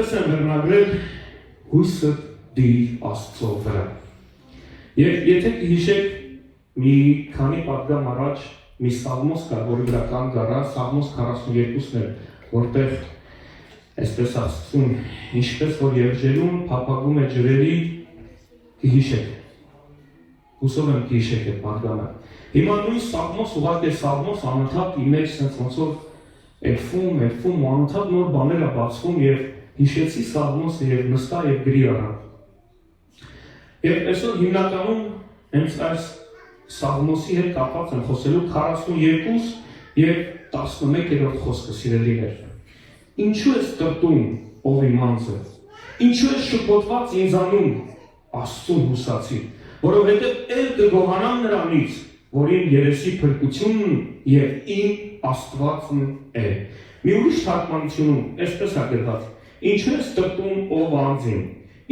Այսպես են վերնագրել հույսը դիր Աստծո վրա։ Եվ եթե հիշեք մի քանի պատգամ առաջ մի սաղմոս կար, որի վրա կան գարա, սաղմոս 42-ն է, որտեղ այսպես ասում, ինչպես որ եղջերուն փափագում է ջրերի, հիշեք։ Հուսով եմ հիշեք այդ պատգամը։ Հիմա նույն սաղմոս, ուղղակի սաղմոս անընդհատ իմեջ sense ոնց որ էլֆում, անընդհատ նոր բաներ է բացվում եւ հիշեցի սաղմոսը եւ նստա եւ գրի արա։ Եվ այսօր հիմնականում հենց այս սաղմոսի հետ կապված եմ խոսելու 42 եւ 11-րդ խոսքը սիրելիներ։ Ինչու է տրտում ով իմ անձը։ Ինչու է շփոթված ինձանում Աստծուն հուսացի, որովհետեւ ել կգողանամ նրանից, որին երեսի փրկությունն եւ իմ Աստվածն է։ Մի ուրիշ թարգմանությունում այսպես է գրված. Ինչու է տրտում ով անձին,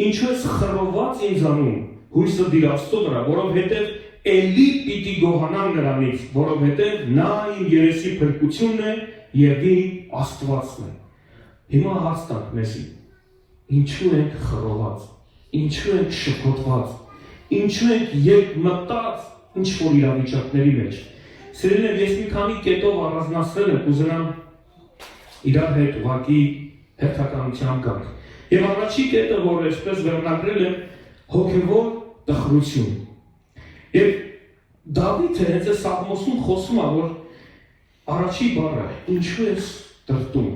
ինչու է խռոված ինձանում հույսը դիր Աստծո վրա, որովհետեւ էլի պիտի գողանամ նրանից, որովհետեւ նա իմ երեսի փրկությունն է եւ իմ Աստվածն է։ Հիմա հաստատ մեզի ինչու ենք խռոված, ինչու ենք շփոթված, ինչու ենք երբ մտած ինչ որ իրավիճակների մեջ։ Սիրելիներ, ես մի քանի կետով առանձնացրել եմ, կուզենամ իրար հետ ուղղակի հերթականության գանք։ Եվ առաջի կետը, որ այսպես վերնագրել եմ, հոգևոր տխրություն։ Եվ Դավիթը հենց այս սաղմոսում խոսում է, որ առաջի բառը ինչու ես տրտում։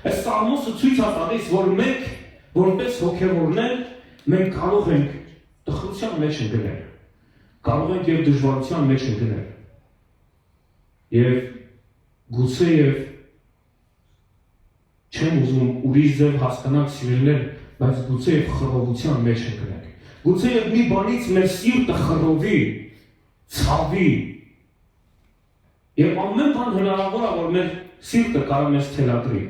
Այս սաղմոսը ցույց է տալիս, որ մենք որպես հոգևորներ մենք կարող ենք տխրության մեջ ընկնել, կարող ենք եւ դժվարության մեջ ընկնել։ Եվ գուցեև չեմ ուզում ուրիշ ձև հասկանալ սիրելիներ, բայց գուցեև խռովության մեջ ընկնենք։ Գուցեև մի բանից մեր սիրտը խռովի, ցավի։ Եվ ամեն բան հնարավոր է, որ մեր սիրտը կարող մեզ թելադրի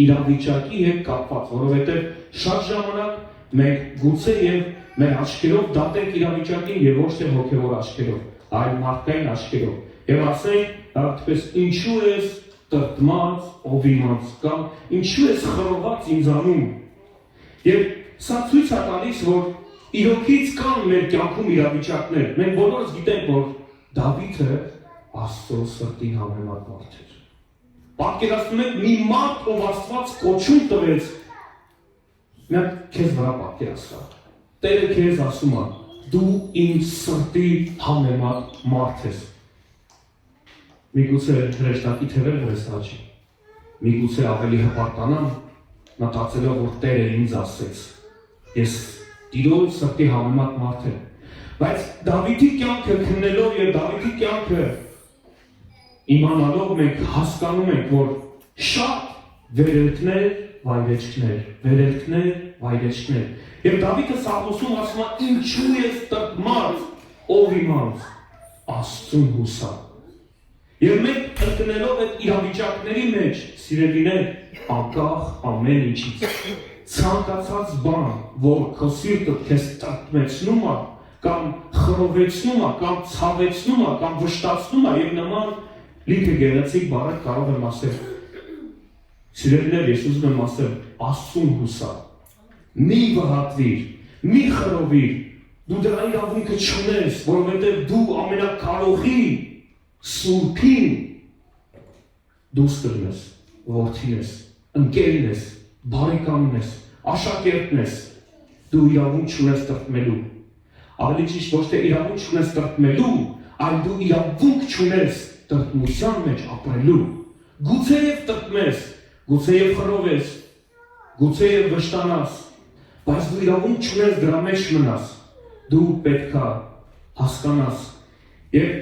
իրավիճակի հետ կապված, որովհետև շատ ժամանակ մենք գուցեև մեր աչքերով դատենք իրավիճակին եւ ոչ թե հոգեվոր աչքերով, այլ մարդկային աչքերով։ Եվ ասենք, այդպես ինչու ես տրտմած, ով իմանց կամ ինչու ես խռոված ինձանում։ Եվ սա ցույց է տալիս, որ իրոքից կան մեր կյանքում իրավիճակներ։ Մենք բոլորս գիտենք, որ Դավիթը Աստծո սրտին համեմատ մարդ էր։ Պատկերացնում եք մի մարդ, ով Աստված կոչում տվեց, նա քեզ վրա պատկերացրա։ Տերը քեզ ասում է, դու իմ սրտի համեմատ մարդ ես։ Միգուցե հրեշտակի թևերը ես աճի, միգուցե ավելի հպարտանամ, մտածելով, որ Տերը ինձ ասեց, ես Տիրոջ սրտի համեմատ մարդ եմ։ Բայց Դավիթի կյանքը քննելով եւ Դավիթի կյանքը իմանալով մենք հասկանում ենք, որ շատ վերելքներ, վայրեջքներ։ Եվ Դավիթը սաղմոսում ասում է, ինչու ես տրտմած, ով իմանց, Աստծուն հուսա։ Եվ մենք ընկնելով այդ իրավիճակների մեջ, սիրելիներ, անկախ ամեն ինչից, ցանկացած բան, որ քո սիրտը քեզ տրտմեցնում է, կամ խռովեցնում է, կամ ցավեցնում է, կամ վշտացնում է, եւ նման լիքը գեղեցիկ բառեր կարող եմ ասել։ Սիրելիներ, ես ուզում եմ ասել, Աստծուն հուսա։ Մի վհատվիր, մի խռովիր, դու դրա իրավունքը չունես, որովհետև դու ամենակարողի Սուրբին դուստրն ես, որդին ես, ընկերն ես, բարեկամն ես, աշակերտն ես, դու իրավունք չունես տրտմելու։ Ավելի ճիշտ ոչ թե իրավունք չունես տրտմելու, այլ դու իրավունք չունես տրտմության մեջ ապրելու։ Գուցեև տրտմես, գուցեև խռովես, գուցեև վշտանաս, բայց դու իրավունք չունես դրա մեջ մնաս։ Դու պետք է հասկանաս։ Եվ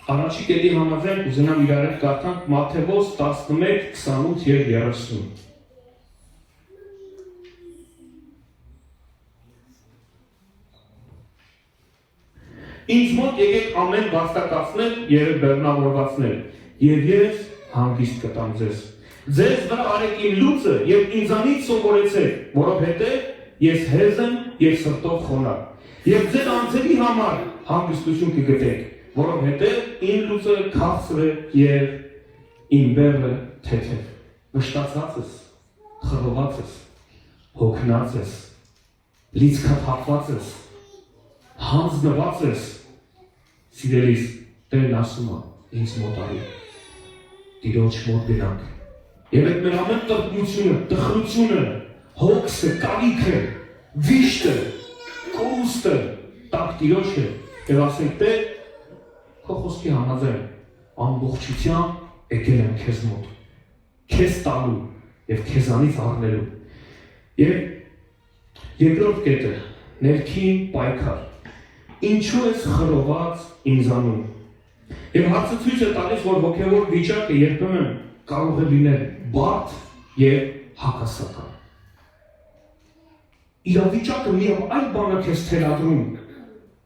առաջի կետի համաձայն կուզենամ իրար հետ կարդանք Մատթեոս 11, 28 եւ 30։ Ինձ մոտ եկեք ամեն վաստակացնել եւ բեռնավորվածնել, եւ ես հանգիստ կտամ ձեզ։ Ձեզ վրա արեք իմ լուծը եւ ինձանից սովորեցեք, որովհետեւ ես հեզ եմ եւ սրտով խոնարհ։ Եվ ձեր անձերի համար հանգստություն կգտեք, որովհետեւ իմ լուծը քաղցր է եւ իմ բեռը թեթև։ Վշտացած ես, խռոված ես, հոգնած ես, լիցքաթափված ես, հանձնված ես, սիրելիս, Տերն ասում է, ինձ մոտ արի, Տիրոջ մոտ գնանք։ Եվ այդ մեր ամեն տրտմությունը, տխրությունը, հոգսը, կարիքը, վիշտը, կորուստը, տակ Տիրոջ է, եւ ասենք Տեր, քո խոսքի համաձայն, ամբողջությամբ եկել եմ քեզ մոտ, քեզ տալու եւ քեզանից առնելու։ Եվ երկրորդ կետը, ներքին պայքար։ Ինչու ես խռոված ինձանում։ Եվ հարցը ցույց է տալիս, որ հոգևոր վիճակը երբեմն կարող է լինել բարդ եւ հակասական։ Իրավիճակը միայն այլ բան է քեզ թելադրում,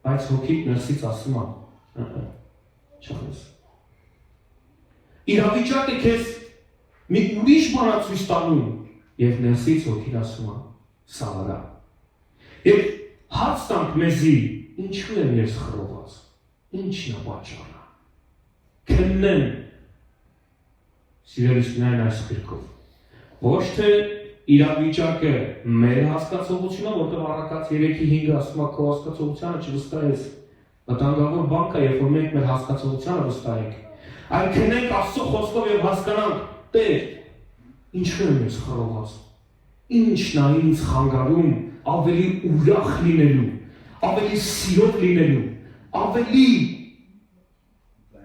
բայց հոգիդ ներսից ասում է, չանես։ Իրավիճակը քեզ մի ուրիշ բան է ցույց տալու եւ ներսից հոգին ասում է, սա վրա։ Եվ հարց տանք մեզի, ինչու եմ ես խռոված, ինչն է պատճառը։ Քննեն, սիրելիս միայն այս խիրքով, ոչ թե իրավիճակը մեր հասկացողությունը, որտեղ առակաց 3-5 ասում է քո հասկացողությանը չվստահես, վտանգավոր բան կա, երբ որ մենք մեր հասկացողությանը վստահենք, այլ քննենք Աստծո խոսքով եւ հասկանանք, Տեր, ինչու եմ ես խռոված, ինչն է ինձ խանգարում ավելի ուրախ լինելու, ավելի սիրով լինելու, ավելի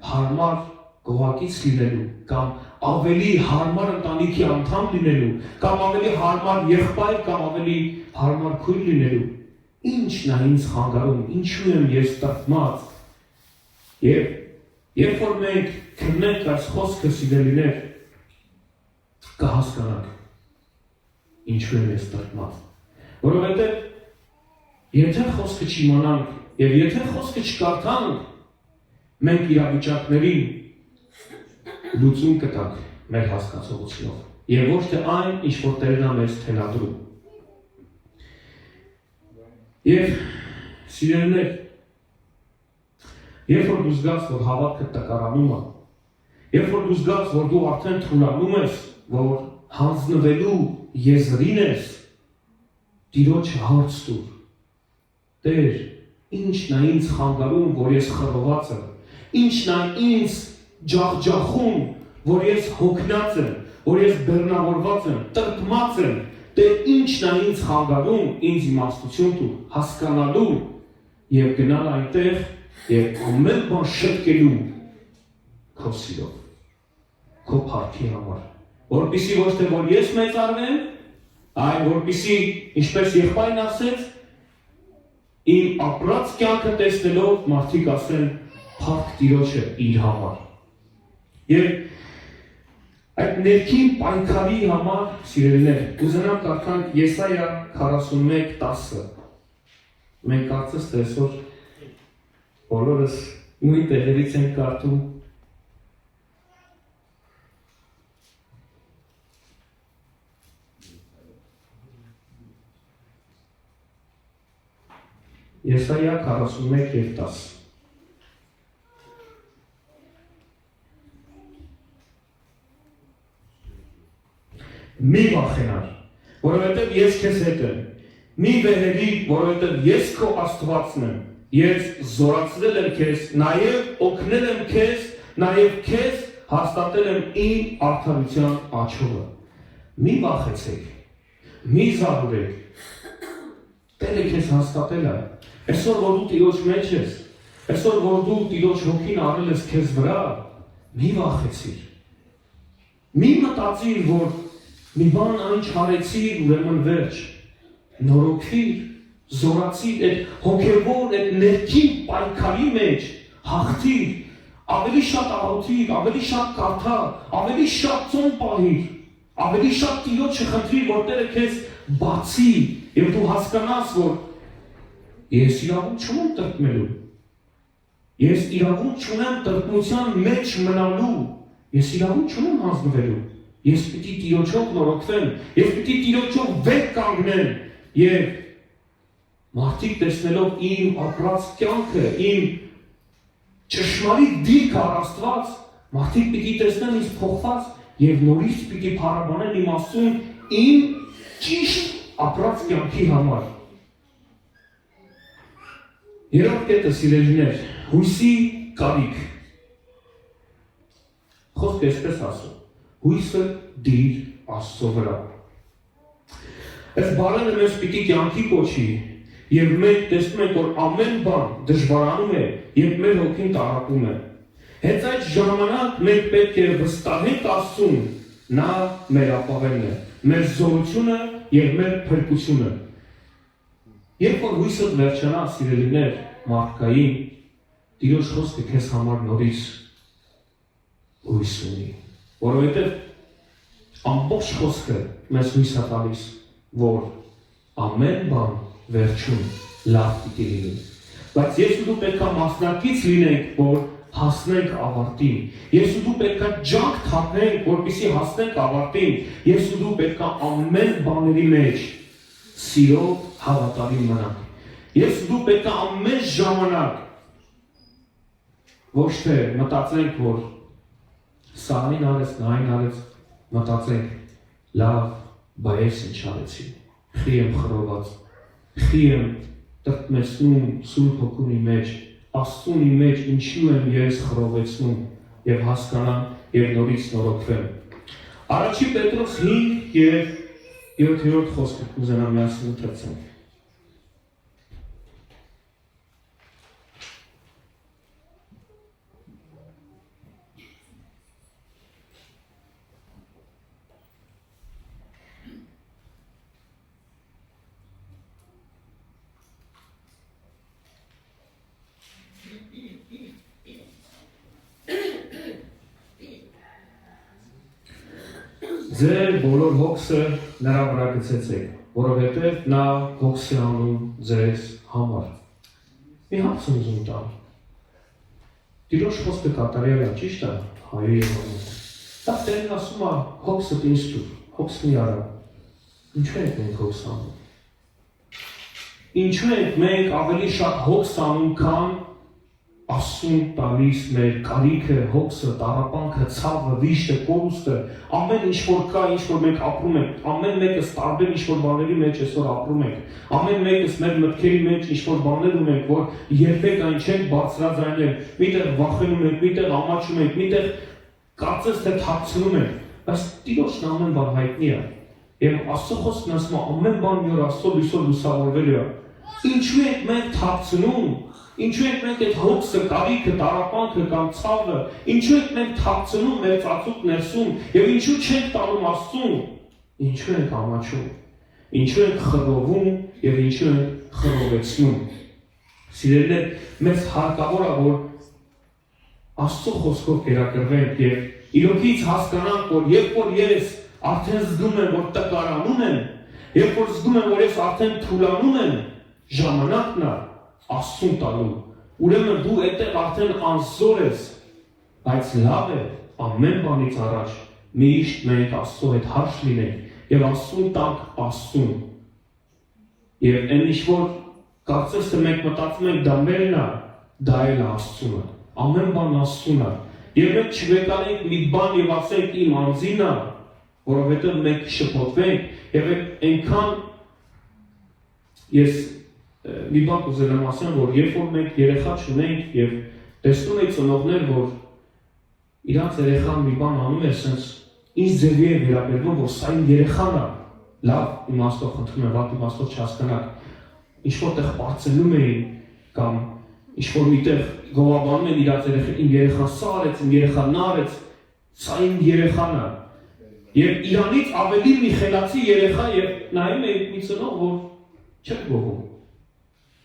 հարմար գողակից լինելու, կամ ավելի հարմար ընտանիքի անդամ լինելու, կամ ավելի հարմար եղբայր, կամ ավելի հարմար քույր լինելու, ինչն է ինձ խանգարում, ինչու եմ ես տրտմած։ Եվ երբ որ մենք քննենք այս խոսքը, սիրելիներ, կհասկանանք, ինչու եմ ես տրտմած։ Որովհետև եթե խոսքը չիմանանք, եւ եթե խոսքը չկարդանք, մենք իրավիճակներին լուծում կտանք մեր հասկացողությունով եւ ոչ թե այն, ինչ որ Տերն է մեզ թելադրում։ Եվ սիրելիներ, երբ որ դու զգաս, որ հավատքը տկարանում է, երբ որ դու զգաս, որ դու արդեն թուլանում ես, որ հանձնվելու եզրին ես, Տիրոջը հարց տուր. Տեր, ինչն է ինձ խանգարում, որ ես խռոված եմ, ինչն է ինձ ջախջախում, որ ես հոգնած եմ, որ ես բեռնավորված եմ, տրտմած եմ, Տեր, ինչն է ինձ խանգարում, ինձ իմաստություն տուր, հասկանալու եւ գնալ այնտեղ եւ ամեն բան շտկելու քո սիրով, քո փառքի համար, որպեսզի ոչ թե որ ես մեծարվեմ, այլ որպեսզի, ինչպես եղբայրն ասեց, իմ ապրած կյանքը տեսնելով մարդիկ ասեն փառք Տիրոջը իր համար։ Եվ այդ ներքին պայքարի համար, սիրելիներ, կուզենամ կարդանք Եսայա 41:10։ Մենք կարծես թե այսօր բոլորս նույն տեղերից ենք կարդում։ Եսայա 41:10։ Մի վախենար, որովհետև ես քեզ հետ եմ, մի վեհերի, որովհետև ես քո Աստվածն եմ, ես զորացրել եմ քեզ, նաև օգնել եմ քեզ, նաև քեզ հաստատել եմ իմ արդարության աջովը։ Մի վախեցեք, մի զարուրեք, Տերը քեզ հաստատել է։ Այսօր որ դու Տիրոջ մեջ ես, այսօր որ դու Տիրոջ հոգին առել ես քեզ վրա, մի վախեցիր։ Մի մտածիր, որ մի բան այն չարեցիր, ուրեմն վերջ, նորոգվիր, զորացիր, այդ հոգևոր, այդ ներքին պայքարի մեջ հաղթիր, ավելի շատ աղոթիր, ավելի շատ կարդա, ավելի շատ ծոմ պահիր, ավելի շատ Տիրոջը խնդրիր, որ Տերը քեզ բացի, եւ դու հասկանաս, որ ես իրավունք չունեմ տրտմելու, ես իրավունք չունեմ տրտմության մեջ մնալու, ես իրավունք չունեմ հանձնվելու, ես պիտի Տիրոջով նորոգվեմ, ես պիտի Տիրոջով վեր կանգնեմ եւ մարդիկ տեսնելով իմ ապրած կյանքը, իմ ճշմարիտ դիրքը առ Աստված, մարդիկ պիտի տեսնեն ինձ փոխված եւ նորից պիտի փառաբանեն իմ Աստծուն իմ ճիշտ ապրած կյանքի համար։ Երրորդ կետը, սիրելիներ, հույսի կարիք։ Խոսքը այսպես ասում, հույսը դիր Աստծո վրա։ Այս բառերը մեզ պիտի կյանքի կոչի, եւ մենք տեսնում ենք, որ ամեն բան դժվարանում է եւ մեր հոգին տառապում է։ Հենց այդ ժամանակ մենք պետք է վստահենք Աստծուն, նա մեր ապավենն է, մեր զորությունը եւ մեր փրկությունը։ Երբ որ հույսը վերջանա, սիրելիներ, մարդկային, Տիրոջ խոսքը քեզ համար նորից հույս ունի, որովհետև ամբողջ խոսքը մեզ հույս է տալիս, որ ամեն բան վերջում լավ պիտի լինի։ Բայց ես ու դու պետք է մասնակից լինենք, որ հասնենք ավարտին։ Ես ու դու պետք է ջանք թափենք, որպեսզի հասնենք ավարտին։ Ես ու դու պետք է ամեն բաների մեջ սիրով հավատարիմ մնանք։ Ես ու դու պետք է ամեն ժամանակ ոչ թե մտածենք, որ սա այն արեց, նա այն արեց, մտածենք լավ, բա ես ինչ արեցի, խի եմ խռոված, խի եմ տրտմեցնում Սուրբ Հոգունի մեջ, Աստծունի մեջ ինչու եմ ես խռովեցնում եւ հասկանամ եւ նորից նորոգվեմ։ Առաջին Պետրոս 5 եւ 7-րդ խոսքը կուզենամ միասին ընթերցենք։ Ձեր բոլոր հոգսը նրա վրա գցեցեք, որովհետև նա հոգս է անում ձեզ համար։ Մի հարց եմ ուզում տալ։ Տիրոջ խոսքը կատարյալ է, ճիշտ է, հայերի համար։ Դա Տերն ասում է հոգսդ ինձ տուր, հոգս մի արա։ Ինչու ենք մենք հոգս անում։ Ինչու ենք մենք ավելի շատ հոգս անում, քան Աստծուն տալիս մեր կարիքը, հոգսը, տառապանքը, ցավը, վիշտը, կորուստը, ամեն ինչ որ կա, ինչ որ մենք ապրում ենք, ամեն մեկս տարբեր ինչ որ բաների մեջ այսօր ապրում ենք, ամեն մեկս մեր մտքերի մեջ ինչ որ բաներ ունենք, որ երբեք այն չենք բարձրաձայնել, միտեղ վախենում ենք, միտեղ ամաչում ենք, միտեղ կարծես թե թաքցնում ենք, բայց Տիրոջն ամեն բան հայտնի է։ Եվ Աստծո խոսքն ասում է ամեն բան մի օր Աստծո լույսով լուսավորվելու է։ Ինչու ենք մենք թաքցնում։ Ինչու ենք մենք այդ հոգսը, կարիքը, տառապանքը կամ ցավը, ինչու ենք մենք թաքցնում մեր ծածուկ ներսում եւ ինչու չենք տալում Աստծուն, ինչու ենք ամաչում, ինչու ենք խռովում եւ ինչու ենք խռովեցնում։ Սիրելիներ, մեզ հարկավոր է, որ Աստծո խոսքով կերակրվենք եւ իրոքից հասկանանք, որ երբ որ ես արդեն զգում եմ, որ տկարանում եմ, երբ որ զգում եմ, որ ես արդեն թուլանում եմ, ժամանակն է Աստծուն տալու, ուրեմն դու այդտեղ արդեն անզոր ես, բայց լավ է ամեն բանից առաջ միշտ մենք Աստծո հետ հարց լինենք եւ Աստծուն տանք Աստծուն։ Եվ այն ինչ որ կարծես թե մենք մտածում ենք դա մերն է, դա էլ է Աստծունը, ամեն բան Աստծուն է։ Եվ մենք չվեկալենք մի բան եւ ասենք իմ անձին է, որովհետեւ մենք շփոթվենք եւ այնքան ես մի բան կուզենամ ասեմ, որ երբ որ մենք երեխա չունենք եւ տեսնում ենք ծնողներ, որ իրանց երեխան մի բան անում է, ասես ինձ ձևի է վերաբերվում, որ սա իմ երեխան է, լավ իմաստով խնդրում եմ, վատ իմաստով չհասկանաք, ինչ որտեղ բարձելում էին կամ ինչ որ միտեղ գովաբանում են իրանց երեխան, իմ երեխան սա արեց, իմ երեխան նա արեց, սա իմ երեխան է։ Եվ իրանից ավելի մի խելացի երեխա եւ նայում է մի ծնող, որ չէ գովում։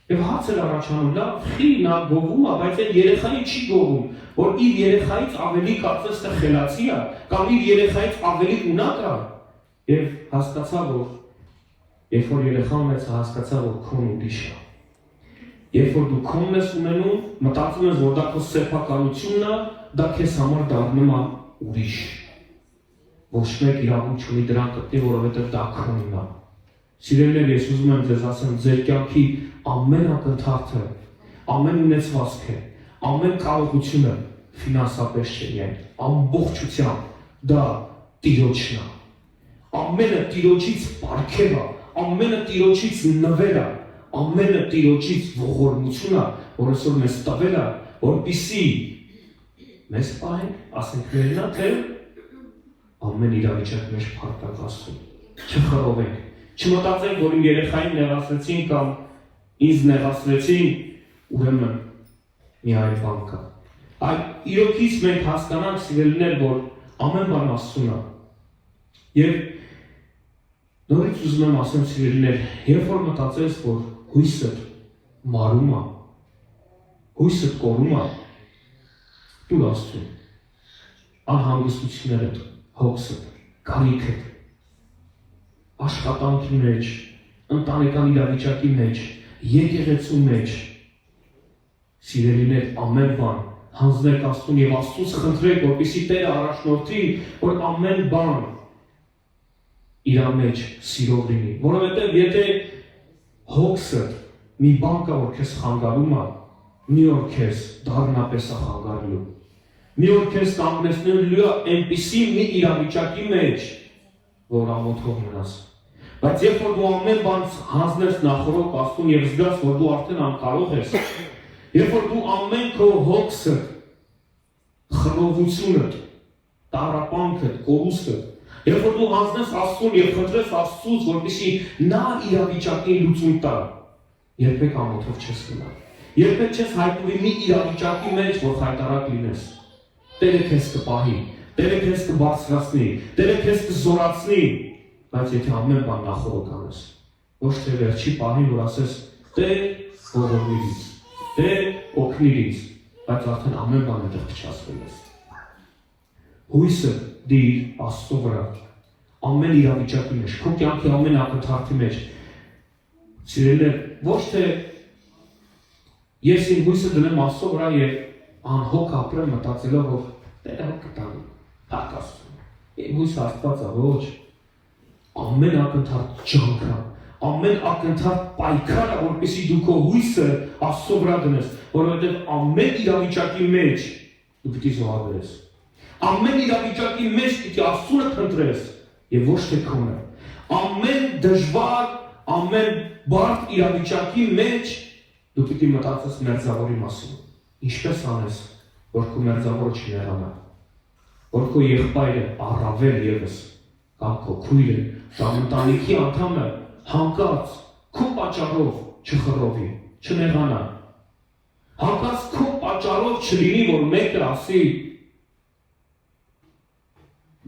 Եվ հարց էր առաջանում, լավ, խի նա գովում է, բայց այդ երեխային չի գովում, որ իր երեխայից ավելի կարծես թե խելացի է, կամ իր երեխայից ավելի ունակ է։ Եվ հասկացա, որ երբ որ երեխան ունեցա, հասկացա, որ քոն ուրիշ է։ Երբ որ դու քոնն ես ունենում, մտածում ես, որ դա քո սեփականությունն է, դա քեզ համար դառնում է ուրիշ։ Ոչ մեկ իրավունք չունի դրան գտնի, որովհետև դա քոնն է։ Սիրելիներ, ես ուզում եմ ձեզ ասեմ, ձեր կյանքի ամեն ակնթարթը, ամեն ունեցվածքը, ամեն կարողությունը ֆինանսապես չէ, ամբողջությամբ դա Տիրոջն է։ ամենը Տիրոջից պարգև է, ամենը Տիրոջից նվեր է, ամենը Տիրոջից ողորմություն է, որ այսօր մեզ տվել է, որպեսզի մեզ պահենք, ասենք մերնա, թե ամեն իրավիճակ մեջ փառք Աստծուն, չխռովենք, չմտածենք, որ իմ երեխային նեղացրեցին կամ ինձ նեղացրեցին, ուրեմն միայն բան կա։ Այլ իրոքից մենք հասկանանք, սիրելիներ, որ ամեն բան Աստծուն է։ Եվ նորից ուզում եմ ասեմ, սիրելիներ, երբ որ մտածես, որ հույսդ մարում է, հույսդ կորում է, դու Աստծուն, անհանգստություններդ, հոգսդ, կարիքդ, աշխատանքի մեջ, ընտանեկան իրավիճակի մեջ, եկեղեցու մեջ, սիրելիներ, ամեն բան հանձնեք Աստծուն եւ Աստծուց խնդրեք, որպեսզի Տերը առաջնորդի, որ ամեն բան իր մեջ սիրով լինի, որովհետեւ եթե հոգսդ մի բան կա, որ քեզ խանգարում է, մի օր քեզ դառնապես է խանգարելու, մի օր քեզ կանգնեցնելու է այնպիսի մի իրավիճակի մեջ, որ ամոթով մնաս։ Բայց երբ որ դու ամեն բան հանձնես նախորդ Աստծուն եւ զգաս, որ դու արդեն անկարող ես, երբ որ դու ամեն քո հոգսը, խռովությունդ, տառապանքդ, կորուստդ, երբ որ դու հանձնես Աստծուն եւ խնդրես Աստծուց, որպեսզի նա իրավիճակին լուծում տա, երբեք ամոթով չես մնա։ Երբեք չես հայտնվի մի իրավիճակի մեջ, որ խայտարակ լինես։ Տերը քեզ կպահի, Տերը քեզ կբարձրացնի, Տերը քեզ կզորացնի, բայց եթե ամեն բան նախորդ անես, ոչ թե վերջի պահին, որ ասես Տեր ողորմիր ինձ, Տեր օգնիր ինձ, բայց արդեն ամեն բան այդտեղ փչացվել ես։ Հույսը դիր Աստծո վրա, ամեն իրավիճակի մեջ, քո կյանքի ամեն ակնթարթի մեջ։ Սիրելիներ, ոչ թե ես իմ հույսը դնեմ Աստծո վրա եւ անհոգ ապրեմ մտածելով, որ Տերը հոգ կտանի, փառք Աստծուն։ Իմ հույսը Աստված է, ոչ։ Ամեն ակնթարթ ջանքը, ամեն ակնթարթ պայքարը, որպեսզի դու քո հույսը Աստծո վրա դնես, որովհետև ամեն իրավիճակի մեջ դու պիտի զոհաբերես։ Ամեն իրավիճակի մեջ պիտի Աստծունը փնտրես եւ ոչ թե քոնը։ Ամեն դժվար, ամեն բարդ իրավիճակի մեջ դու պիտի մտածես մերձավորի մասին։ Ինչպես անես, որ քո մերձավորը չնեղանա, որ քո եղբայրը առավել ևս կամ քո քույրը, կամ ընտանիքի անդամը հանկարծ քո պատճառով չխռովի, չնեղանա։ Հանկարծ քո պատճառով չլինի, որ մեկը ասի,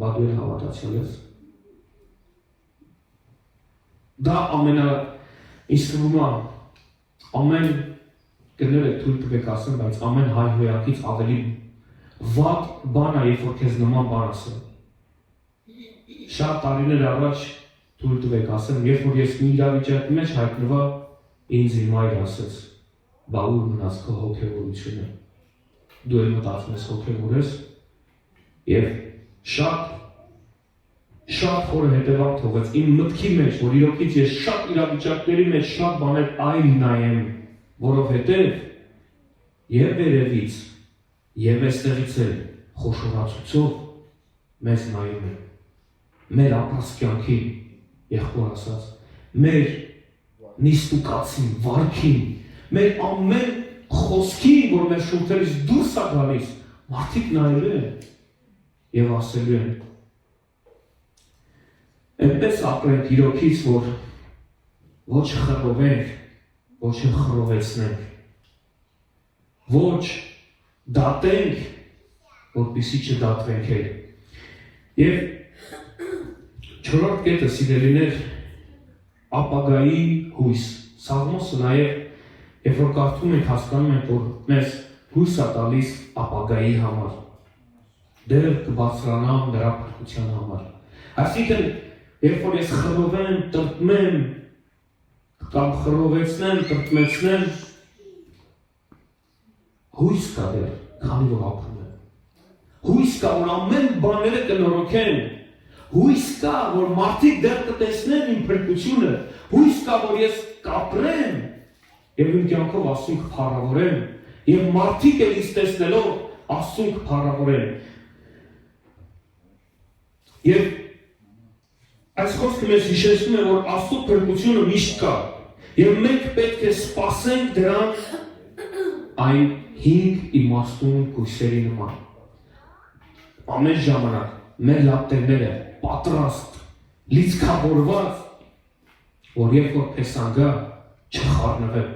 բա դու էլ հավատացյալ ես։ Դա ինձ թվում է, ամեն կներեք թույլ տվեք ասեմ, բայց ամեն հայ հոյակից ավելի վատ բան է, երբ որ քեզ նման բան ասեմ։ Շատ տարիներ առաջ թույլ տվեք ասեմ, երբ որ ես մի իրավիճակի մեջ հայտնվա, ինձ իմ մայրը ասեց, բա ուր մնաց քո հոգևորությունը։ Դու էլ մտածում ես հոգևոր ես եւ շատ խորը հետևանք թողեց իմ մտքի մեջ, որ իրոքից ես շատ իրավիճակների մեջ շատ բաներ այլ նայեմ, որովհետև եւ վերևից եւ այստեղից էլ խոշորացուցով մեզ նայում են, մեր ապրած կյանքին, եղբոր ասած, մեր նիստուկացին, վարքին, մեր ամեն խոսքին, որ մեր շուրթերից դուրս է գալիս, մարդիկ նայելու են եւ ասելու են, այնպես ապրենք իրոքից, որ ոչ խռովենք, ոչ խռովեցնենք, ոչ դատենք, որպեսզի չդատվենք էլ։ Եվ չորրորդ կետը, սիրելիներ, ապագայի հույս։ Սաղմոսը նաև, երբ որ կարդում ենք, հասկանում ենք, որ մեզ հույս է տալիս ապագայի համար, դեռ կբարձրանամ նրա փրկության համար։ Այսինքն, երբ որ ես խռովեմ, տրտմեմ, կամ խռովեցնեմ, տրտմեցնեմ, հույս կա դեռ, քանի որ ապրում եմ։ Հույս կա, որ ամեն բաները կնորոգեն, հույս կա, որ մարդիկ դեռ կտեսնեն իմ փրկությունը, հույս կա, որ ես կապրեմ եւ իմ կյանքով Աստծուն կփառավորեմ եւ մարդիկ էլ ինձ տեսնելով Աստծուն կփառավորեն։ Եվ Այս խոսքը մեզ հիշեցնում է, որ Աստծո փրկությունը միշտ կա, եւ մենք պետք է սպասենք դրան այն 5 իմաստուն կույսերի նման։ Ամեն ժամանակ մեր լապտերները պատրաստ, լիցքավորված, որ երբ որ փեսան գա, չխառնվեն։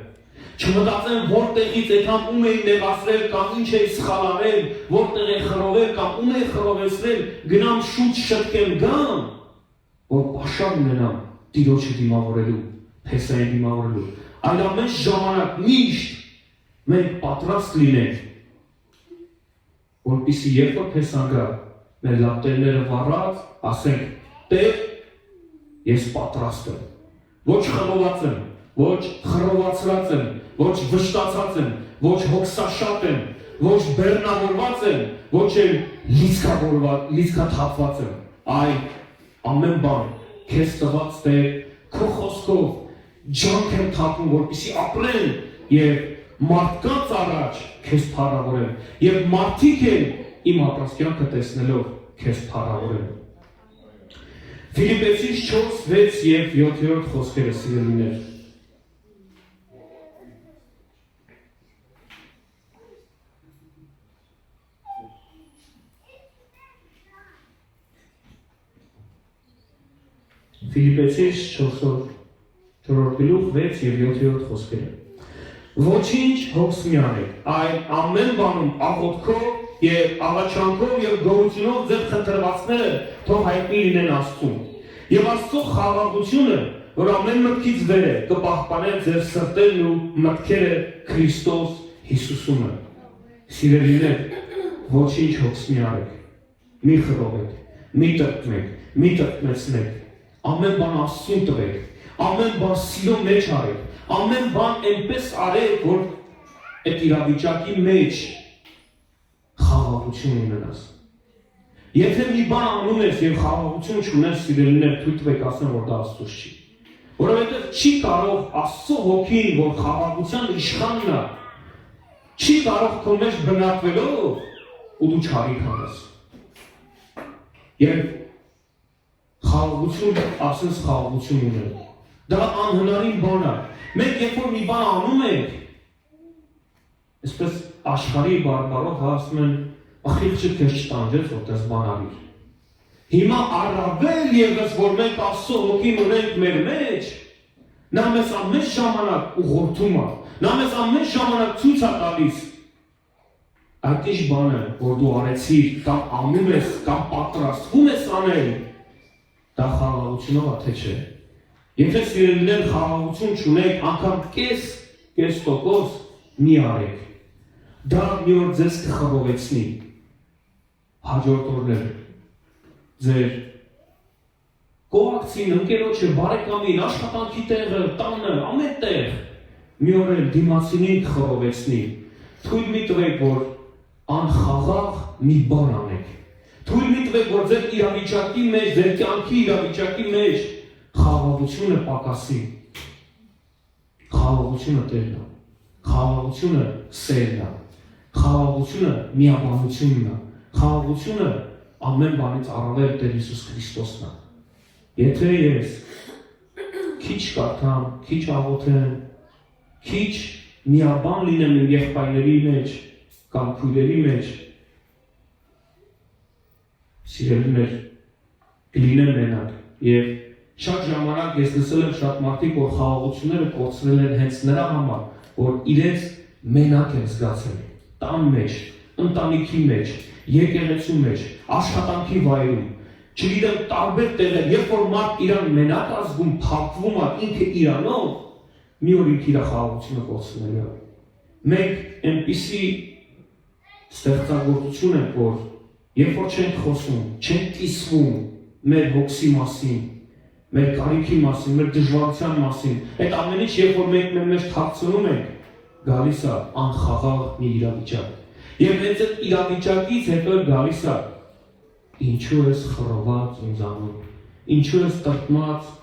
Չմտածեն որտեղից այդքան ում էին նեղացրել կամ ինչ էին սխալ արել, որտեղ են խռովել կամ ում էին խռովեցրել, գնամ շուտ շտկեմ գամ, որ պաշար ունենամ Տիրոջը դիմավորելու, փեսային դիմավորելու։ Այլ ամեն ժամանակ միշտ մենք պատրաստ լինենք, որպեսզի երբ որ փեսան գա, մեր լապտերները վառած, ասենք, Տեր, ես պատրաստ եմ, ոչ խռոված եմ, ոչ խռովացրած եմ, ոչ վշտացած եմ, ոչ հոգսաշատ եմ, ոչ բեռնավորված եմ, ոչ էլ լիցքաթափված եմ, այլ ամեն բան քեզ տված Տեր, քո խոսքով ջանք եմ թափում, որպեսզի ապրեն եւ մարդկանց առաջ քեզ փառավորեն եւ մարդիկ են իմ ապրած կյանքը տեսնելով քեզ փառավորեն։ Ֆիլիպպեցիս 4:6 եւ 7-րդ խոսքերը սիրելիներ։ Ֆիլիպպեցիս 4-րդ գլուխ 6 եւ 7-րդ խոսքերը։ Ոչինչ հոգս մի անեք, այլ ամեն բանում աղոթքով եւ աղաչանքով եւ գոհությունով ձեր խնդրվածները թող հայտնի լինեն Աստծուն։ Եվ Աստծո խաղաղությունը, որ ամեն մտքից վեր է, կպահպանե ձեր սրտերն ու մտքերը Քրիստոս Հիսուսում։ Սիրելիներ, ոչինչ հոգս մի անեք, մի խռովեք, մի տրտմեք, մի տրտմեցնեք, ամեն բան Աստծուն տվեք, ամեն բան սիրո մեջ արեք, ամեն բան այնպես արեք, որ այդ իրավիճակի մեջ խաղաղություն ունենաս։ Եթե մի բան անում ես եւ խաղաղություն չունես, սիրելիներ, թույլ տվեք ասեմ, որ դա Աստծուց չի։ Որովհետեւ չի կարող Աստծո հոգին, որ խաղաղության իշխանն է, չի կարող քո մեջ բնակվելով ու դու չարիք անես։ Եվ խաղաղություն, ասես խաղաղություն ունել։ Դա անհնարին բան է։ Մենք երբ որ մի բան անում ենք, այսպես աշխարհի բարբարով ասում են, ախիղճը քեզ չտանջեց, որ դες բան արիր։ Հիմա առավել ևս, որ մենք Աստծո հոգին ունենք մեր մեջ, նա մեզ ամեն ժամանակ ուղղորդում է, նա մեզ ամեն ժամանակ ցույց է տալիս այդ ինչ բանը, որ դու արեցիր, կամ անում ես, կամ պատրաստվում ես անել, դա խաղաղությունով է, թե չէ։ Եթե սիրելիներ խաղաղություն չունեք, անգամ կես տոկոս մի արեք։ Դա մի օր ձեզ կխռովեցնի։ Հաջորդ օրներ ձեր կողակցին, ընկերոջը, բարեկամին, աշխատանքի տեղը, տանը, ամեն տեղ մի օր էլ դիմացինին կխռովեցնի։ Թույլ մի տվեք, որ անխաղաղ մի բան անեք։ Թույլ մի տվեք, որ ձեր իրավիճակի մեջ, ձեր կյանքի իրավիճակի մեջ խաղաղությունը պակասի։ Խաղաղությունը Տերն է, խաղաղությունը սերն է, խաղաղությունը միաբանությունն է, խաղաղությունը ամեն բանից առավել Տեր Հիսուս Քրիստոսն է։ Եթե ես քիչ կարդամ, քիչ աղոթեմ, քիչ միաբան լինեմ իմ եղբայրների մեջ կամ քույրերի մեջ, սիրելիներ, կլինեմ մենակ եւ շատ ժամանակ ես լսել եմ շատ մարդիկ, որ խաղաղությունները կորցրել են հենց նրա համար, որ իրենց մենակ են զգացել, տան մեջ, ընտանիքի մեջ, եկեղեցու մեջ, աշխատանքի վայրում, չգիտեմ տարբեր տեղեր, երբ որ մարդ իրան մենակ ազգում, փակվում է ինքը իրանով, մի օր ինքը իր խաղաղությունը կորցնել է։ Մենք այնպիսի ստեղծագործություն ենք, որ երբ որ չենք խոսում, չենք կիսվում մեր հոգսի մասին, մեր կարիքի մասին, մեր դժվարության մասին, այդ ամեն ինչ երբ որ մենք մեր մեջ թաքցնում ենք, գալիս է անխաղաղ մի իրավիճակ։ Եվ հենց այդ իրավիճակից հետո գալիս է ինչու ես խռոված ինձանում, ինչու ես տրտմած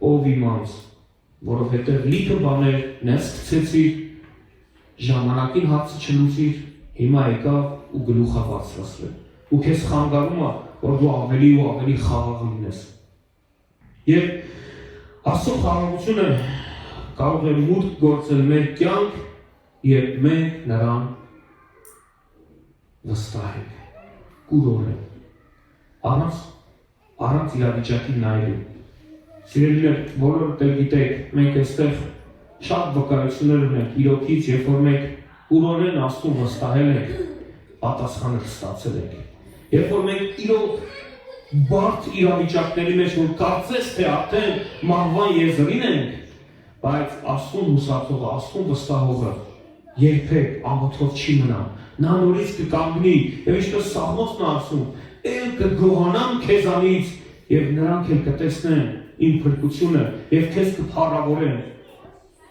ով իմանց, որովհետև լիքը բաներ ներս գցեցիր, ժամանակին հարցը չլուծիր, հիմա եկավ ու գլուխ է բարձրացրել։ Ու քեզ խանգարում է, որ դու ավելի ու ավելի խաղաղ լինես։ Եվ Աստծո խաղաղությունը կարող է մուտք գործել մեր կյանք, երբ մենք նրան վստահենք, կուրորենք, առանց իրավիճակի նայելու։ Սիրելիներ, բոլորդ էլ գիտեք, մենք այստեղ շատ վկայություններ ունենք իրոքից, երբ որ մենք կուրորեն Աստծուն վստահել ենք, պատասխանը ստացել ենք։ Երբ որ մենք իրոք բարդ իրավիճակների մեջ, որ կարծես թե արդեն մահվան եզրին ենք, բայց Աստծուն հուսացողը, Աստծուն վստահողը երբեք ամոթով չի մնա։ Նա նորից կկանգնի, եւ ինչպես Սաղմոսն է ասում, «Էլ կգոհանամ քեզանից, եւ նրանք էլ կտեսնեն իմ փրկությունը, եւ քեզ կփառավորեն»։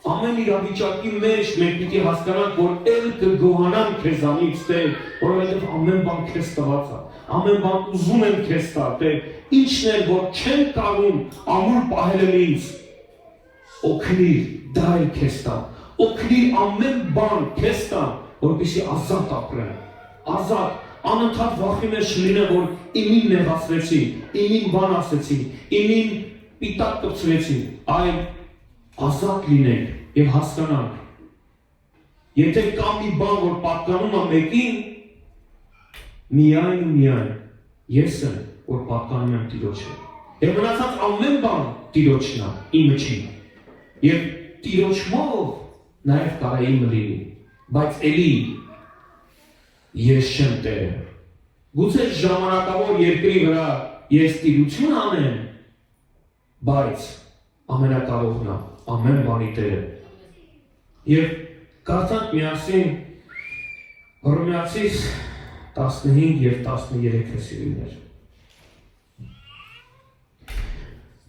Ամեն իրավիճակի մեջ մենք պիտի հասկանանք, որ էլ կգոհանամ քեզանից, Տեր, որովհետեւ ամեն բան քեզ տված է, ամեն բան ուզում եմ քեզ տալ, Տեր, ինչն էլ որ չեմ կարում ամուր պահել ինձ, օգնիր, դա էլ քեզ տա, օգնիր ամեն բան քեզ տա, որպեսզի ազատ ապրեմ, ազատ, անընդհատ վախի մեջ չլինեմ, որ իմին նեղացրեցին, իմին բան ասեցին, իմին պիտակ կպցրեցին, այլ ազատ լինենք եւ հասկանանք, եթե կա մի բան, որ պատկանում է մեկին, միայն ու միայն ես եմ, որ պատկանում եմ Տիրոջը, եւ մնացած ամեն բան Տիրոջն է, իմը չի, եւ Տիրոջով նաեւ կարող է իմը լինի, բայց էլի ես չեմ Տերը, գուցե ժամանակավոր երկրի վրա ես տիրություն անեմ, բայց ամենակարողն է, ամեն բանի Տերը։ Եվ կարդանք միասին Հռոմեացիս 15 եւ 13 սիրելիներ։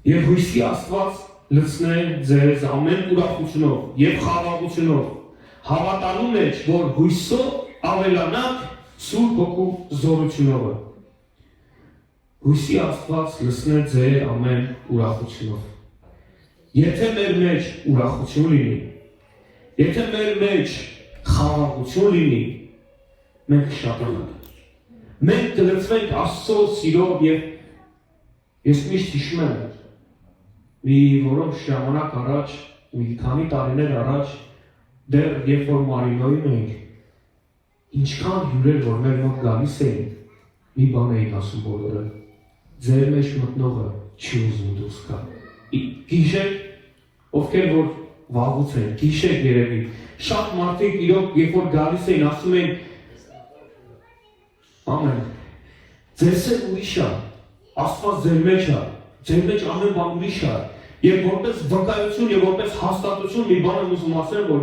Եվ հույսի Աստված լցնե ձեզ ամեն ուրախությունով եւ խաղաղությունով, հավատալու մեջ, որ հույսով ավելանաք Սուրբ Հոգու զորությունով։ Հույսի Աստված լցնե ձեր ամեն ուրախությունով։ Եթե մեր մեջ ուրախություն լինի, եթե մեր մեջ խաղաղություն լինի, մենք շատանանք։ Մենք կլցվենք Աստծո սիրով եւ ես միշտ հիշում եմ մի որոշ ժամանակ առաջ, մի քանի տարիներ առաջ, դեռ երբ որ Մարինոյում էինք, ինչքան հյուրեր որ մեր մոտ գալիս էին, մի բան էին ասում բոլորը, ձեր մեջ մտնողը չի ուզում դուրս գա։ Գիշեր, ովքեր որ վաղուց են, գիշեր երևի, շատ մարդիկ իրոք երբ որ գալիս էին, ասում էին, ամեն, ձեզ էլ ուրիշ է, Աստված ձեր մեջ է, ձեր մեջ ամեն բան ուրիշ է, եւ որպես վկայություն եւ որպես հաստատություն մի բան եմ ուզում ասել, որ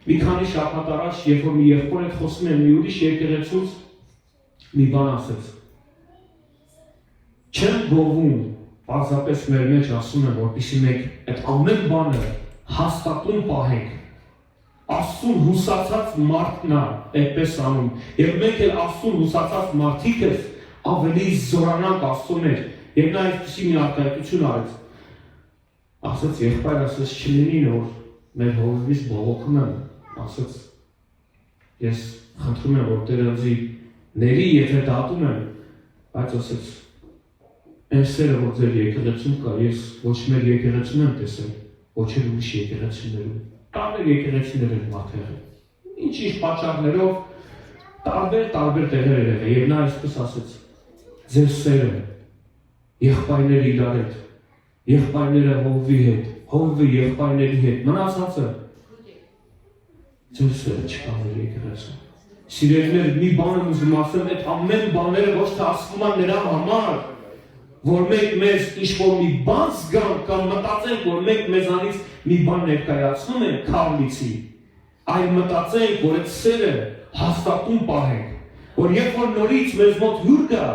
մի քանի շաբաթ առաջ, երբ որ մի եղբոր հետ խոսում եմ, մի ուրիշ եկեղեցուց մի բան ասեց։ Չեմ գովում, պարզապես մեր մեջ ասում եմ, որպեսզի մենք այդ ամեն բանը հաստատուն պահենք։ Աստծուն հուսացած մարդն է այդպես անում, եւ մենք էլ Աստծուն հուսացած մարդիկս ավելի զորանանք Աստծո մեջ, եւ նա այսպեսի մի արտահայտություն արեց։ Ասաց եղբայր, ասաց չլինի որ մեր հովիվից բողոքում եմ, ասաց ես խնդրում եմ որ Տերը ինձ ների եթե դատում եմ, բայց ասաց այն սերը որ ձեր եկեղեցում կա, ես ոչ մեր եկեղեցում եմ տեսել, ոչ էլ ուրիշ եկեղեցիներում, տարբեր եկեղեցիներ են մարդեղը, ինչ պատճառներով տարբեր տեղեր եղել եւ նա այսպես ասաց ձեր սերը եղբայրները իրար հետ, եղբայրները հովվի հետ, հովվը եղբայրների հետ, մնացածը ձեր սերը չկա մեր եկեղեցում։ Սիրելիներ, մի բան եմ ուզում ասեմ, այդ ամեն բաները ոչ թե ասվում են նրա համար, որ մենք մեզ ինչ-որ մի բան զգանք կամ մտածենք, որ մենք մեզանից մի բան ներկայացնում ենք քավլիցի, այլ մտածենք, որ այդ սերը հաստատուն պահենք, որ երբ որ նորից մեզ մոտ հյուր գա,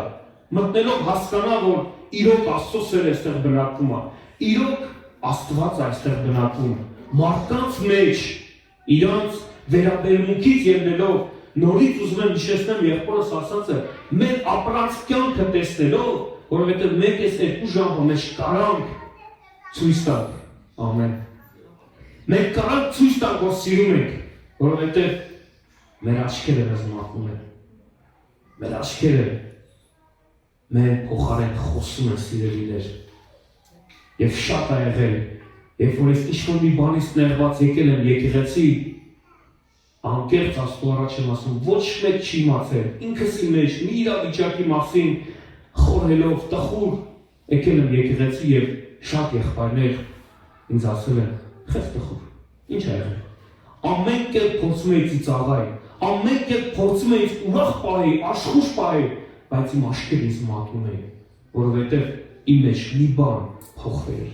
մտնելով հասկանա, որ իրոք Աստծո սերը այստեղ բնակվում է, իրոք Աստված այստեղ բնակվում է, մարդկանց մեջ իրանց վերաբերմունքից ելնելով, նորից ուզում եմ հիշեցնեմ եղբորս ասածը, մեր ապրած կյանքը տեսնելով, որովհետև մենք այս 2 ժամվա մեջ կարանք ցույց տալ, ամեն։ Մենք կարանք ցույց տալ, որ սիրում ենք, որովհետև մեր աչքերը մեզ մատնում են, մեր աչքերը մեր փոխարեն խոսում են սիրելիներ, Եվ շատ է եղել, երբ որ ես ինչ-որ մի բանից նեղված եկել եմ եկեղեցի, անկեղծ Աստծո առաջ եմ ասում, ոչ մեկ չի իմացել, ինքս իմ մեջ մի իրավիճակի մասին խորհելով, տխուր եկել եմ եկեղեցի եւ շատ եղբայրներ ինձ ասել են, խես տխուր, ինչ է եղել։ Ամեն կերպ փորձում էի ծիծաղալ, ամեն կերպ փորձում էի ուրախ պահել, աշխուժ պահել, բայց իմ աչքերը ինձ մատնում էին, որովհետեւ իմ մեջ մի բան փոխվել,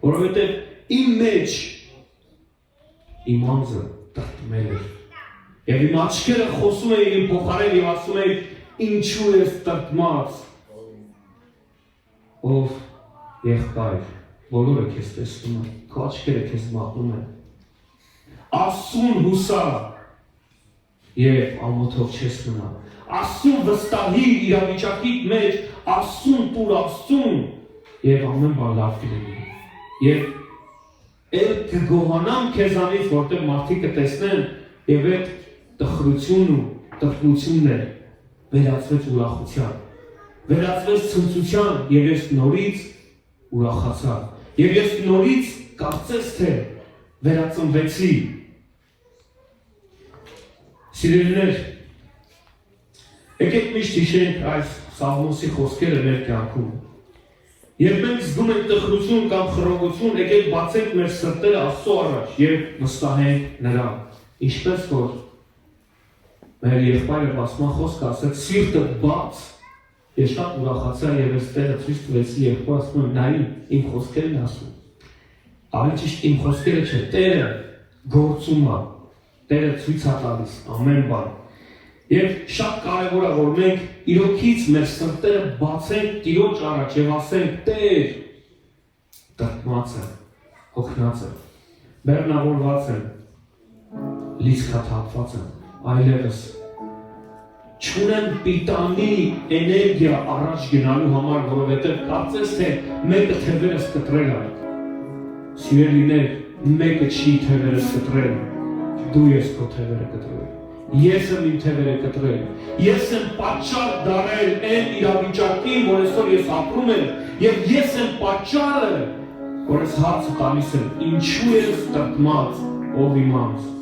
որովհետեւ իմ մեջ իմ անձը տրտմել էր։ Եվ իմ աչքերը խոսում էին իմ փոխարեն եւ ասում էին, ինչու ես տրտմած։ Ով եղբայր, բոլորը քեզ տեսնում են, քո աչքերը քեզ մատնում են։ Աստծուն հուսա եւ ամոթով չես մնա։ Աստծուն վստահի իրավիճակիդ մեջ, Աստծուն տուր Աստծուն եւ ամեն բան լավ կլինի։ Եվ էլ կգոհանամ քեզանից, որտեղ մարդիկ կտեսնեն եւ այդ տխրությունն ու տրտմությունն է վերածվեց ուրախության, վերածվեց ցնծության եւ ես նորից ուրախացա։ Եվ ես նորից կարծես թե վերածնվեցի։ Սիրելիներ, եկեք միշտ հիշենք այս Սաղմոսի խոսքերը մեր կյանքում։ Երբ մենք զգում ենք տխրություն կամ խռովություն, եկեք բացենք մեր սրտերը Աստծո առաջ եւ վստահենք Նրան։ Ինչպես որ մեր եղբայրը բացման խոսքը ասեց, սիրտը բաց, ես շատ ուրախացա եւ այս տեղը ցույց տվեցի եղբայր ասում եմ, նայ իմ խոսքերն ասում։ Ավելի ճիշտ իմ խոսքերը չէ, Տերը գործում է, Տերը ցույց է տալիս ամեն բան։ Եվ շատ կարևոր է, որ մենք իրոքից մեր սրտերը բացենք Տիրոջ առաջ եւ ասենք, Տեր, տրտմած եմ, հոգնած եմ, բեռնավորված եմ, լիցքաթափված եմ, այլևս չունեմ պիտանի էներգիա առաջ գնալու համար, որովհետև կարծես թե մեկը թևերս կտրել է։ Սիրելիներ, մեկը չի թևերս կտրել, դու ես քո թևերը կտրել։ Ես եմ իմ թևերը կտրել։ Ես եմ պատճառ դարել այն իրավիճակին, որ այսօր ես ապրում եմ, եւ ես եմ պատճառը, որ ես հարցը տալիս եմ, ինչու ես տրտմած, ով իմանց։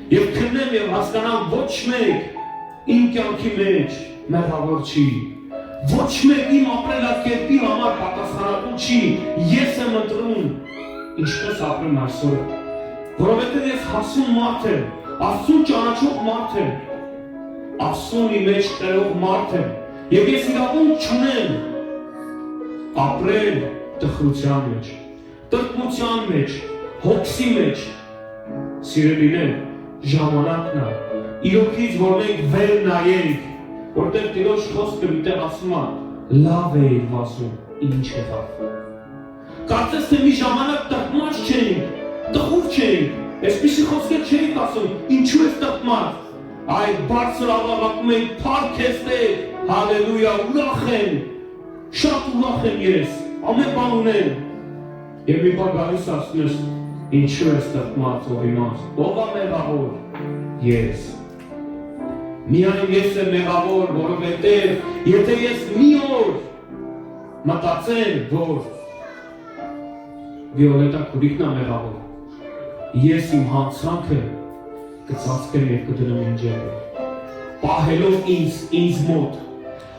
Եվ քննեմ եւ հասկանամ ոչ մեկ իմ կյանքի մեջ մեղավոր չի։ Ոչ մեկ իմ ապրելակերպի համար պատասխանատու չի։ Ես եմ ընտրում ինչպես ապրեմ այսօր։ Որովհետեւ ես հասուն մարդ եմ, Աստծուն ճանաչող մարդ եմ, Աստծունի մեջ տերող մարդ եմ, եւ ես իրավունք չունեմ ապրել տխրության մեջ, տրտմության մեջ, հոգսի մեջ։ Սիրելիներ, ժամանակն է, իրոքից որ մենք վեր նայենք, որտեղ Տիրոջ խոսքը միտեղ ասում է, լավ է ասում, ինչ եղավ։ Կարծես թե մի ժամանակ տրտմած չէինք, տխուր չէինք, այսպիսի խոսքեր չէինք ասում, ինչու ես տրտմած, այլ բարձր աղաղակում ենք, փառք ես Տեր, հալելույա, ուրախ եմ, շատ ուրախ եմ ես, ամեն բան ունեմ։ Եվ մի բան գալիս ասում ես, ինչու ես տրտմած, ով իմանց, ով է մեղավոր, ես։ Միայն ես եմ մեղավոր, որովհետև եթե ես մի օր մտածեմ, որ Վիոլետա Կուրիկն է մեղավոր, ես իմ հանցանքը կծածկեմ եւ կդնեմ ինջերը, պահելով ինձ մոտ,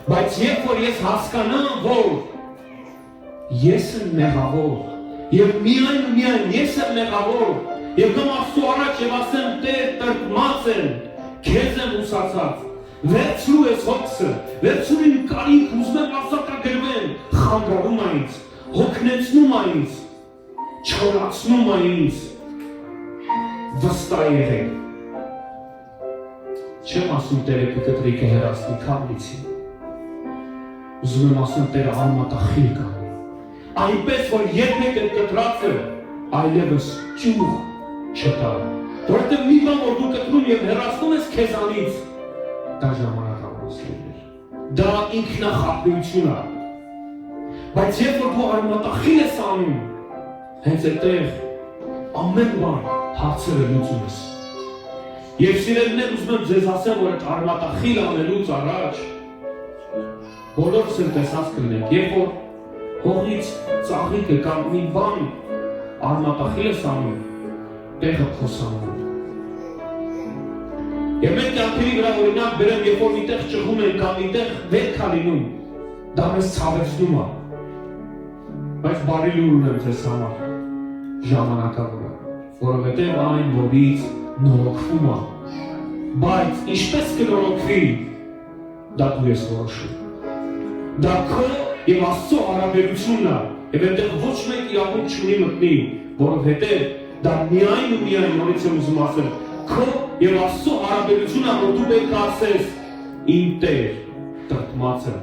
բայց երբ որ ես հասկանամ, որ ես եմ մեղավոր, եւ միայն ես եմ մեղավոր, եւ գամ Աստծո առաջ եւ ասեմ, Տեր, տրտմած եմ, քեզ եմ ուսացած, վերցրու ես հոգսը, վերցրու իմ կարիք, ուզում եմ ասակագրվեմ, խանգարում է ինձ, հոգնեցնում է ինձ, չորացնում է ինձ, վստահ եղեք։ Չեմ ասում Տերը կկտրի կհեռացնի քամլիցին, ուզում եմ ասում Տերը արմատախիլ կանի, այնպես որ երբեք այդ կտրածը այլևս ճյուղ չտա, որովհետև մի բան որ դու կտրում եւ հեռացնում ես քեզանից, դա ժամանակավորություն է, դա ինքնախապեյություն է, բայց երբ որ դու արմատախիլ ես անում, հենց այդտեղ ամեն բան հարցերը լուծում ես։ Եվ սիրելիներ, ուզում եմ ձեզ ասեմ, որ այդ արմատախիլ անելուց առաջ բոլորս էլ տեսած կլինենք, երբ որ հողից ծաղիկը կամ մի բան արմատախիլ ես անում, տեղը փոսանում։ Եվ մեր կյանքերի վրա օրինակ բերեմ, երբ որ միտեղ ճղում են կամ միտեղ վերք է լինում, դա մեզ ցավեցնում է։ Բայց բարի լուր ունեմ ձեզ համար, ժամանակավոր է, որովհետև այն նորից նորոգվում է։ Բայց ինչպես կնորոգվի, դա դու ես որոշում։ Դա քո և Աստծո հարաբերությունն է, և այդտեղ ոչ մեկ իրավունք չունի մտնի, որովհետև դա միայն ու միայն նորից եմ ուզում ասել, քո և Աստծո հարաբերությունն է, որ դու պետք է ասես, իմ Տեր, տրտմած եմ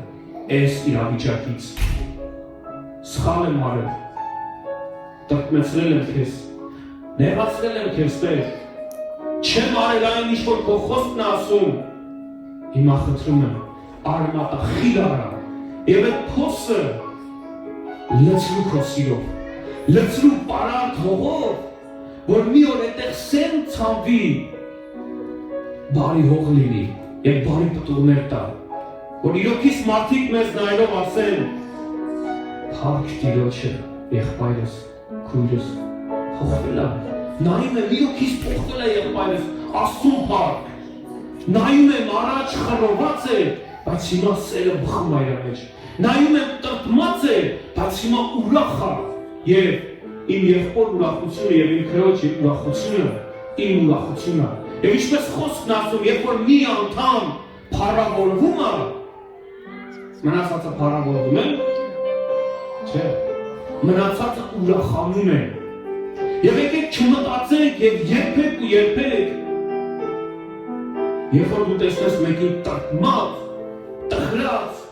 այս իրավիճակից, սխալ եմ արել, տրտմեցրել եմ քեզ, նեղացրել եմ քեզ, Տեր, չեմ արել այն ինչ որ քո խոսքն է ասում, հիմա խնդրում եմ, արմատախիլ արա, և այդ փոսը լցրու քո սիրով, լցրու պարարտ հողով, որ մի օր այդտեղ սեր ու ցանվի, բարի հող լինի և բարի պտուղներ տա, որ իրոքից մարդիկ մեզ նայելով ասեն, փառք Տիրոջը, եղբայրս, քույրս, փոխվել է, նայում եմ իրոքից փոխվել է եղբայրս, Աստծուն փառք, նայում եմ առաջ խռոված է, բայց հիմա սերը բխում է իր մեջ, նայում եմ տրտմած է, բայց հիմա ուրախ է, և իմ եղբոր ուրախությունը և իմ քրոջ ուրախությունը, իմ ուրախությունը, և ինչպես խոսքն ասում, երբ որ մի անդամ փառավորվում է, մնացածը փառավորվում է, չէ, մնացածը ուրախանում է, և եկեք չմտածենք և երբեք ու երբեք, երբ որ դու տեսնես մեկին տրտմած, տխրած,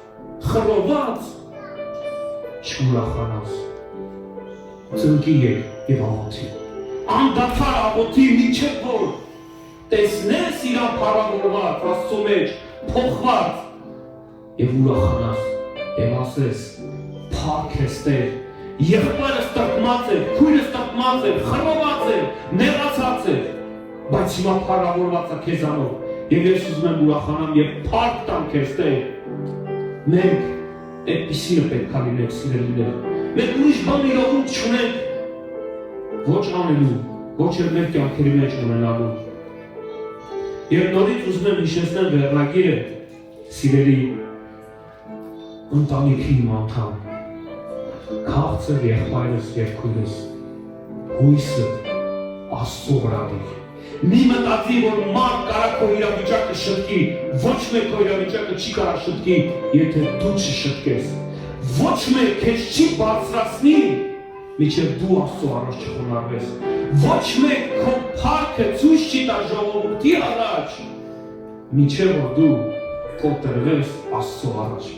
խռոված, չուրախանաս, ծնկի եկ և աղոթի, անդադար աղոթի մինչև որ տեսնես իրան փառավորված, Աստծո մեջ, փոխված և ուրախանաս և ասես, փառք ես Տեր, եղբայրս տրտմած է, քույրս տրտմած է, խռոված է, նեղացած է, բայց հիմա փառավորված է քեզանով և ես ուզում եմ ուրախանամ և փառք տամ քեզ Տեր, մենք այդպիսինը պետք է լինենք սիրելիներ, մենք ուրիշ բան իրավունք չունենք ոչ անելու, ոչ էլ մեր կյանքերի մեջ ունենալու։ Եվ նորից ուզում եմ հիշեցնել վերնագիրը, սիրելի ընտանիքի իմ անդամ, քաղցր եղբայրս և քույրս, հույսը Աստծո վրա դիր։ Մի մտածի, որ մարդ կարող քո իրավիճակը շտկի, ոչ մեկ քո իրավիճակը չի կարող շտկի, եթե դու չշտկես։ Ոչ մեկ քեզ չի բարձրացնի, մինչև դու Աստծո առաջ չխոնարհվես։ Ոչ մեկ քո փառքը ցույց չի տա ժողովրդի առաջ, մինչև որ դու կոտրվես Աստծո առաջ։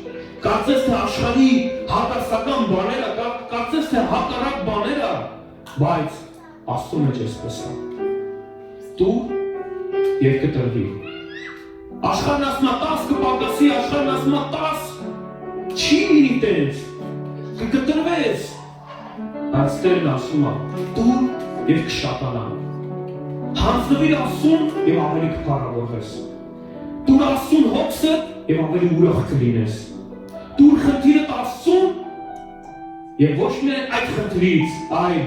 Կարծես թե աշխարհի հակասական բաները, կարծես թե հակառակ բաները, բայց Աստծո մեջ էսպես է։ Դու և կտրվի։ Աշխարհն ասում է 10 կպակասի, աշխարհն ասում է 10 չի լինի տենց, կկտրվես, բայց Տերն ասում է դու և կշատանա։ Հանձնվիր Աստծուն և ավելի կփառավորվես։ Տուր Աստծուն հոգսդ և ավելի ուրախ կլինես։ Տուր խնդիրդ Աստծուն և ոչ միայն այդ խնդրից, այլ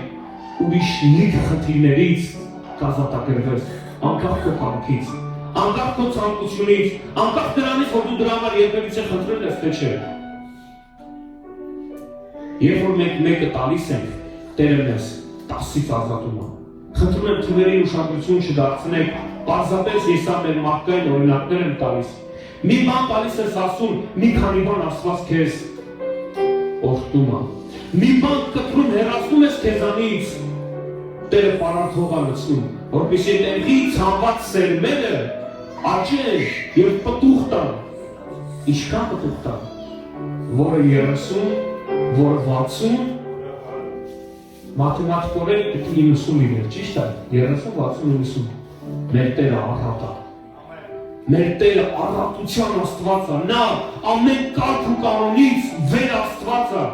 ուրիշ լիք խնդիրներից կազատագրվես, անկախ քո կամքից, անկախ քո ցանկությունից, անկախ դրանից, որ դու դրա համար երբևիցե խնդրել ես, թե չէ։ Երբ որ մենք մեկը տալիս ենք, Տերը մեզ 10-ից ազատում է։ Խնդրում եմ թվերի ուշադրություն չդարձնեք, պարզապես ես մեր մարդկային օրինակներ եմ տալիս։ Մի բան տալիս ես ասում, մի քանի բան Աստված քեզ օրհնում է։ Մի բան կտրում հեռացնում ես քեզանից, Տերը պարարտ հող է լցնում, որպեսզի տեղի ցանված սերմերը աճեն և պտուղ տան։ Ինչքան պտուղ տան, որը 30, որը 60, մաթեմատիկորեն պետք է 90 լիներ, ճիշտ է, 30, 60, 90։ Մեր Տերը առատ է։ Մեր Տերը առատության Աստված է, նա ամեն կարգ ու կանոնից վեր Աստված է,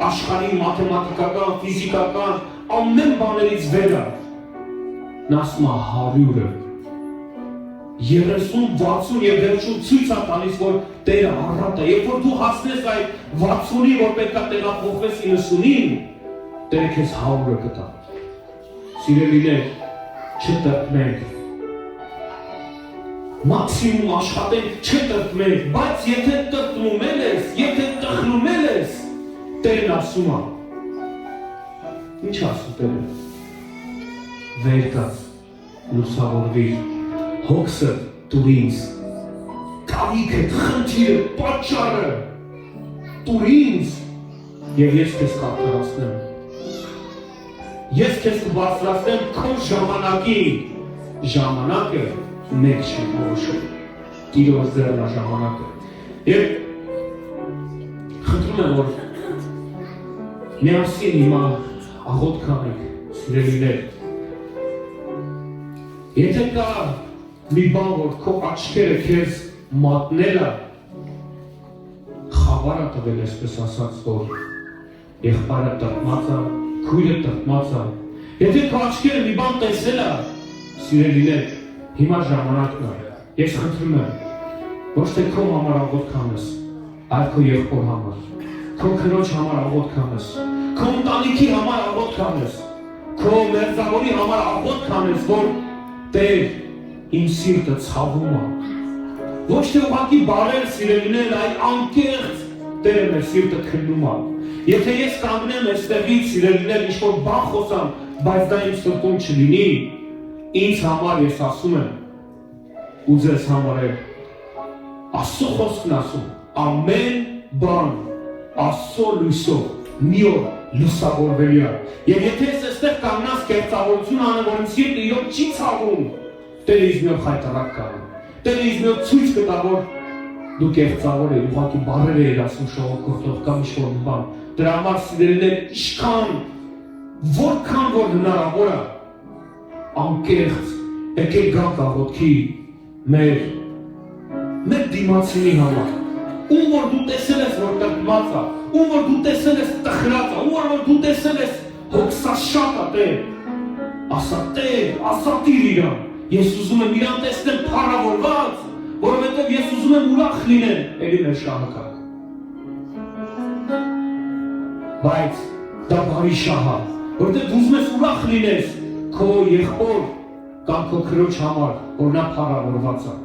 աշխարհի մաթեմատիկական, ֆիզիկական, ամեն բաներից վեր է։ Նա ասում է 100-ը, 30-60 եւ վերջում ցույց է տալիս, որ Տերը առատ է։ Երբ որ դու հասնես այդ 60-ի, որ պետք է տեղափոխվես 90-ին, Տերը քեզ 100-ը կտա։ Սիրելիներ, չտրտմենք։ Մաքսիմում աշխատենք, չտրտմենք, բայց եթե տրտմում ես, եթե տխրում ես, Տերն ասում է։ Ինչ ասում Տերը։ Վեր կաց, լուսավորվիր, հոգսը տուր ինձ, կարիքդ, խնդիրը, պատճառը տուր ինձ եւ ես քեզ կարգավորեմ։ Ես քեզ կբարձրացնեմ քո ժամանակին։ Ժամանակը մեկ չի որոշում։ Տիրոջ ձեռն է ժամանակը։ Եվ խնդրում եմ, որ միասին հիմա աղոթք անենք, սիրելիներ։ Եթե կա մի բան, որ քո աչքերը քեզ մատնել է, խավար է տվել, այսպես ասած, որ եղբայրը տրտմած է, քույրը տրտմած է։ Եթե քո աչքերը մի բան տեսել է, սիրելիներ, հիմա ժամանակն է։ Ես խնդրում եմ, ոչ թե քո համար աղոթք անես, այլ քո եղբոր համար, քո քրոջ համար աղոթք անես, քո ընտանիքի համար աղոթք անես, քո մերձավորի համար աղոթք անես, որ Տեր, իմ սիրտը ցավում է։ Ոչ թե ուղղակի բարեր սիրելիներ, այլ անկեղծ Տերը մեր սիրտը քննում է։ Եթե ես կանգնեմ այստեղից սիրելիներ ինչ-որ բան խոսամ, բայց դա իմ սրտում չլինի, ինձ համար ես ասում եմ ու ձեզ համար եմ Աստծո խոսքն ասում, ամեն բան Աստծո լույսով մի օր լուսավորվելի է։ Եվ եթե ես այստեղ կանգնած կեղծավորություն անեմ, որ իմ սիրտը իրոք չի ցավում, Տերը ինձ մի օր խայտարակ կանի։ Տերը ինձ մի օր ցույց կտա, որ դու կեղծավոր ես, ուղղակի բառեր ես ասում շողոքորթով կամ ինչ-որ բան։ Դրա համար սիրելիներ, որքան որ հնարավոր է, անկեղծ եկեք գանք աղոթքի մեր դիմացինի համար։ Ում որ դու տեսել ես, որ տրտմած է, ում որ դու տեսել ես տխրած է, ում որ դու տեսել ես հոգսաշատ է, Տեր, ասա Տեր, ասա տիր իրան, ես ուզում եմ իրան տեսնեմ փառավորված, որովհետև ես ուզում եմ ուրախ լինեմ, էլի մեր շահը։ Բայց դա բարի շահ է, որովհետև ուզում ես ուրախ լինես քո եղբոր կամ քո քրոջ համար, որ նա փառավորված է։